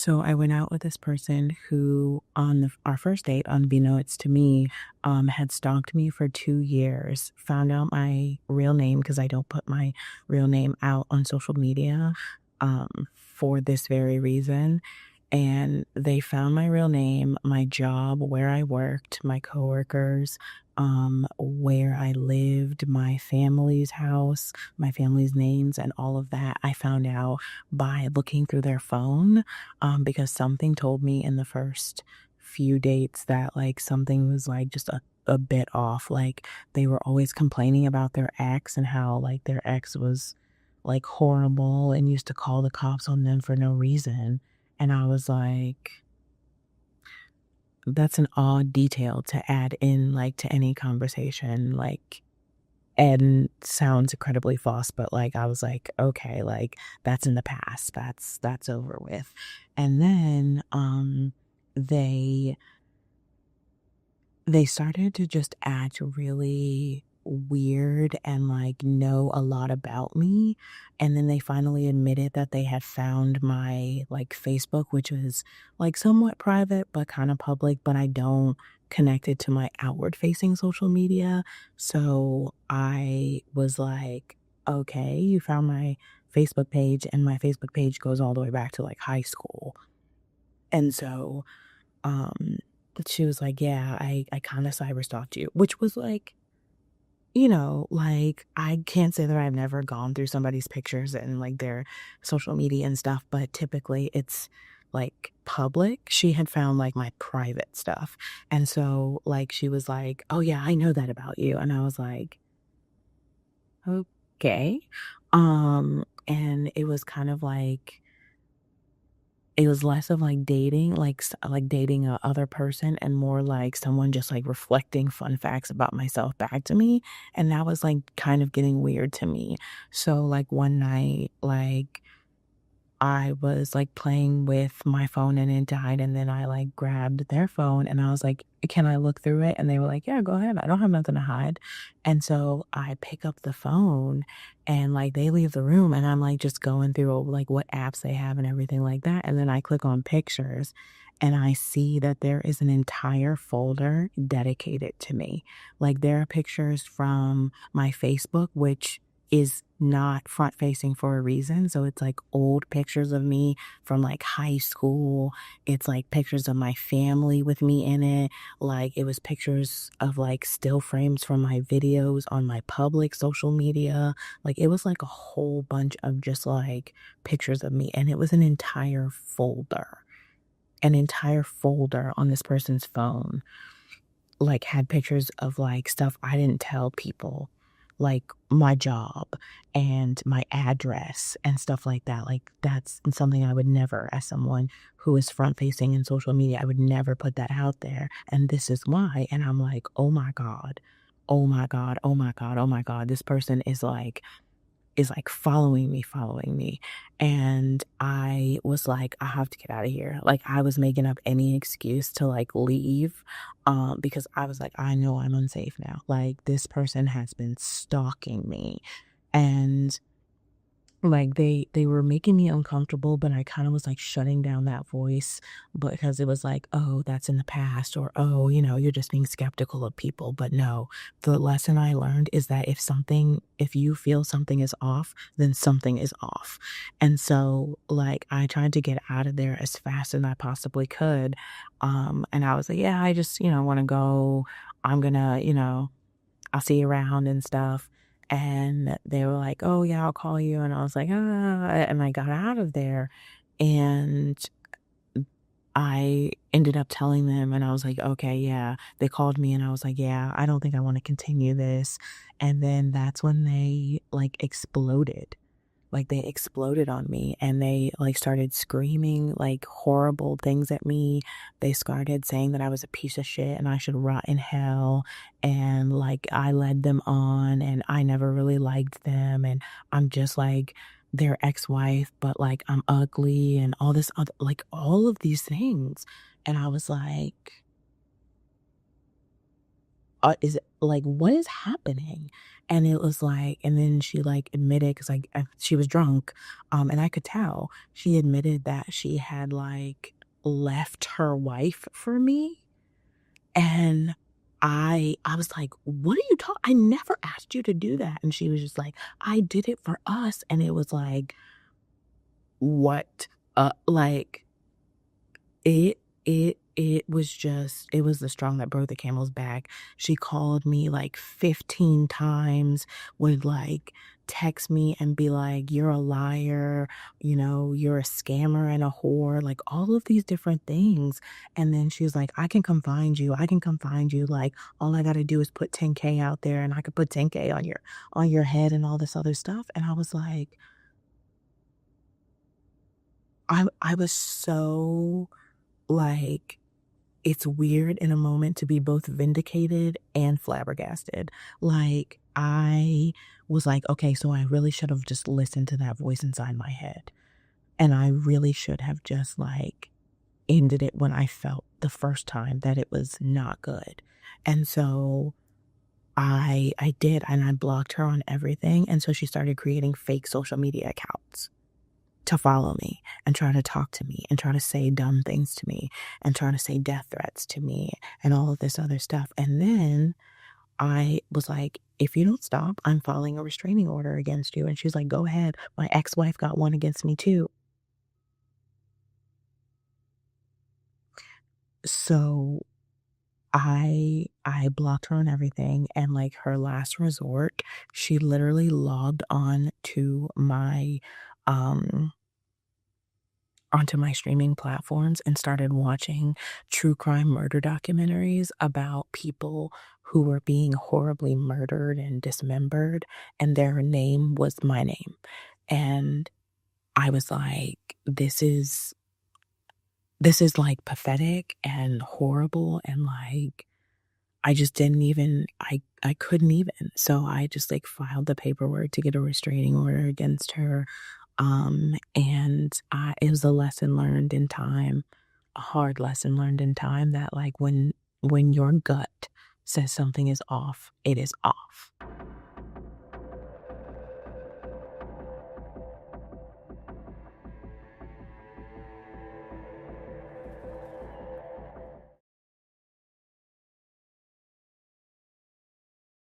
So I went out with this person who, on our first date, unbeknownst to me, had stalked me for 2 years. Found out my real name because I don't put my real name out on social media, for this very reason. And they found my real name, my job, where I worked, my coworkers, where I lived, my family's house, my family's names, and all of that. I found out by looking through their phone, because something told me in the first few dates that like something was like just a bit off. Like they were always complaining about their ex and how like their ex was like horrible and used to call the cops on them for no reason. And I was like, that's an odd detail to add in like to any conversation. Like, and sounds incredibly false, but like I was like, okay, like that's in the past. That's over with. And then they they started to just act really weird and like know a lot about me. And then they finally admitted that they had found my like Facebook, which was like somewhat private but kind of public, but I don't connect it to my outward facing social media. So I was like, okay, you found my Facebook page, and my Facebook page goes all the way back to like high school. And so um, she was like, "Yeah, I kinda cyber stalked you," which was like, like, I can't say that I've never gone through somebody's pictures and, like, their social media and stuff, but typically it's, like, public. She had found, like, my private stuff, and so, like, she was like, "Oh, yeah, I know that about you," and I was like, "Okay." And it was kind of like it was less of, like, dating, like dating a other person, and more like someone just, like, reflecting fun facts about myself back to me, and that was, like, kind of getting weird to me. So, like, one night, like, I was, like, playing with my phone and it died, and then I, like, grabbed their phone and I was like, "Can I look through it?" And they were like, "Yeah, go ahead. I don't have nothing to hide." And so I pick up the phone and, like, they leave the room and I'm, like, just going through, like, what apps they have and everything like that, and then I click on pictures and I see that there is an entire folder dedicated to me. Like, there are pictures from my Facebook, which is not front facing for a reason. So it's like old pictures of me from like high school. It's like pictures of my family with me in it. Like it was pictures of like still frames from my videos on my public social media. Like it was like a whole bunch of just like pictures of me. And it was an entire folder on this person's phone, like, had pictures of, like, stuff I didn't tell people, like, my job and my address and stuff like that. Like, that's something I would never, as someone who is front-facing in social media, I would never put that out there, and this is why, and I'm like, "Oh my god. Oh my god. Oh my god. Oh my god. This person is like following me. And I was like, I have to get out of here. Like I was making up any excuse to like leave. Because I was like, I know I'm unsafe now. Like this person has been stalking me. And like they were making me uncomfortable, but I kind of was like shutting down that voice because it was like, oh, that's in the past, or oh, you're just being skeptical of people. But no, the lesson I learned is that if you feel something is off, then something is off. And so like I tried to get out of there as fast as I possibly could. And I was like, yeah, I just, want to go. I'm gonna, I'll see you around and stuff. And they were like, "Oh, yeah, I'll call you." And I was like, "Ah," and I got out of there. And I ended up telling them, and I was like, "Okay, yeah." They called me and I was like, "Yeah, I don't think I want to continue this." And then that's when they like exploded. Like, they exploded on me, and they, like, started screaming, like, horrible things at me. They started saying that I was a piece of shit and I should rot in hell, and, like, I led them on, and I never really liked them, and I'm just like their ex-wife, but, like, I'm ugly and all this other like, all of these things. And I was like, is it like, what is happening?" And it was like, and then she like admitted, because like she was drunk, and I could tell she admitted that she had like left her wife for me. And I was like, "What are you talking? I never asked you to do that." And she was just like, "I did it for us." And it was like, "What?" Like, it was just, it was the straw that broke the camel's back. She called me like 15 times, would like text me and be like, "You're a liar, you know, you're a scammer and a whore," like all of these different things. And then she was like, "I can come find you. I can come find you. Like all I gotta do is put 10K out there and I could put 10K on your head and all this other stuff." And I was like, I was so like, it's weird in a moment to be both vindicated and flabbergasted. Like, I was like, "Okay, so I really should have just listened to that voice inside my head, and I really should have just, like, ended it when I felt the first time that it was not good." And so I did, and I blocked her on everything, and so she started creating fake social media accounts to follow me and try to talk to me and try to say dumb things to me and try to say death threats to me and all of this other stuff. And then I was like, "If you don't stop, I'm filing a restraining order against you." And she was like, "Go ahead. My ex-wife got one against me too." So I blocked her on everything, and like her last resort, she literally logged on to my um onto my streaming platforms and started watching true crime murder documentaries about people who were being horribly murdered and dismembered, and their name was my name. And I was like, this is like pathetic and horrible, and like I just didn't even I couldn't even. So I just like filed the paperwork to get a restraining order against her. And it was a lesson learned in time, a hard lesson learned in time, that like when your gut says something is off, it is off.